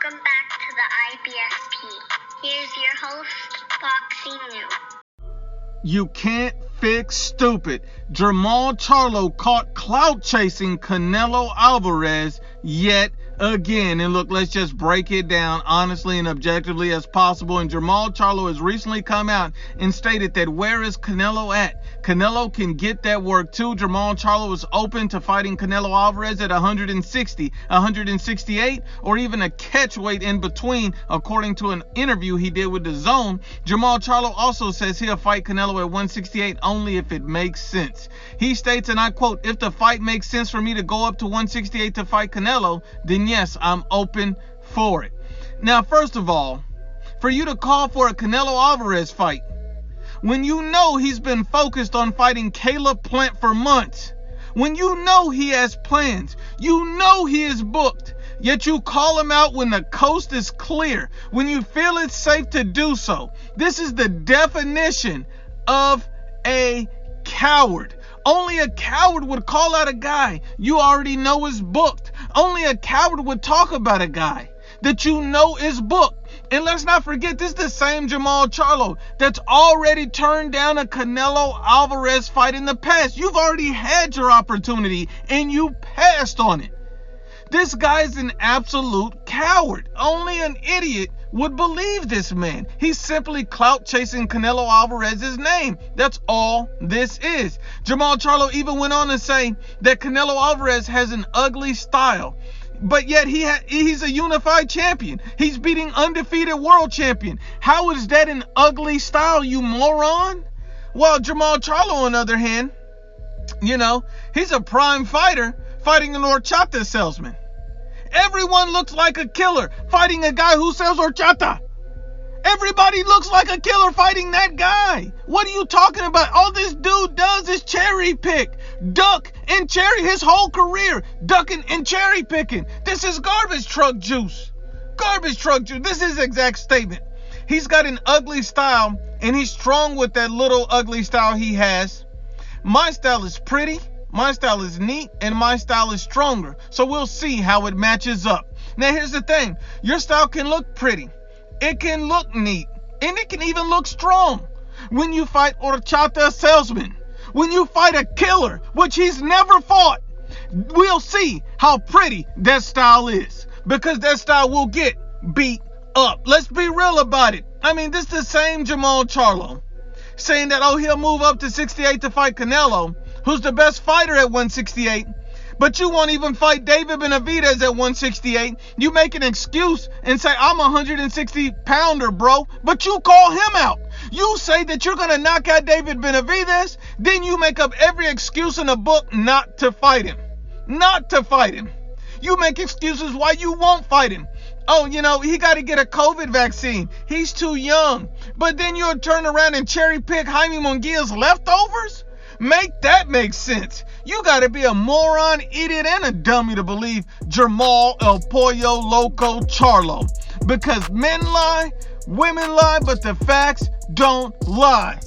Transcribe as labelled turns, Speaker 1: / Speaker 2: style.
Speaker 1: Welcome back to the IBFP. Here's your host, Boxing New.
Speaker 2: You can't fix stupid. Jermall Charlo caught clout chasing Canelo Alvarez yet again. And look, let's just break it down honestly and objectively as possible. And Jermall Charlo has recently come out and stated that where is Canelo at? Canelo can get that work too. Jermall Charlo is open to fighting Canelo Alvarez at 160, 168, or even a catch weight in between, according to an interview he did with The Zone. Jermall Charlo also says he'll fight Canelo at 168 only if it makes sense. He states, and I quote, "If the fight makes sense for me to go up to 168 to fight Canelo, then yes, I'm open for it." Now, first of all, for you to call for a Canelo Alvarez fight, when you know he's been focused on fighting Caleb Plant for months, when you know he has plans, you know he is booked, yet you call him out when the coast is clear, when you feel it's safe to do so. This is the definition of a coward. Only a coward would call out a guy you already know is booked. Only a coward would talk about a guy that you know is booked. And let's not forget, this is the same Jermall Charlo that's already turned down a Canelo Alvarez fight in the past. You've already had your opportunity and you passed on it. This guy's an absolute coward. Only an idiot would believe this man. He's simply clout chasing Canelo Alvarez's name. That's all this is. Jermall Charlo even went on to say that Canelo Alvarez has an ugly style, but yet he's a unified champion. He's beating undefeated world champion. How is that an ugly style, you moron? Well, Jermall Charlo, on the other hand, he's a prime fighter fighting an horchata salesman. Everyone looks like a killer fighting a guy who sells horchata. Everybody looks like a killer fighting that guy. What are you talking about? All this dude does is cherry pick, duck and cherry his whole career, ducking and cherry picking. This is garbage truck juice. Garbage truck juice. This is his exact statement. He's got an ugly style and he's strong with that little ugly style he has. My style is pretty, my style is neat, and my style is stronger. So we'll see how it matches up. Now here's the thing. Your style can look pretty. It can look neat, and it can even look strong. When you fight horchata salesman, when you fight a killer, which he's never fought, we'll see how pretty that style is, because that style will get beat up. Let's be real about it. I mean, this is the same Jermall Charlo saying that, he'll move up to 68 to fight Canelo, who's the best fighter at 168. But you won't even fight David Benavidez at 168. You make an excuse and say, I'm a 160 pounder, bro. But you call him out. You say that you're going to knock out David Benavidez. Then you make up every excuse in the book not to fight him. Not to fight him. You make excuses why you won't fight him. He got to get a COVID vaccine. He's too young. But then you'll turn around and cherry pick Jaime Munguia's leftovers? Make that make sense. You gotta be a moron, idiot, and a dummy to believe Jermall El Pollo Loco Charlo. Because men lie, women lie, but the facts don't lie.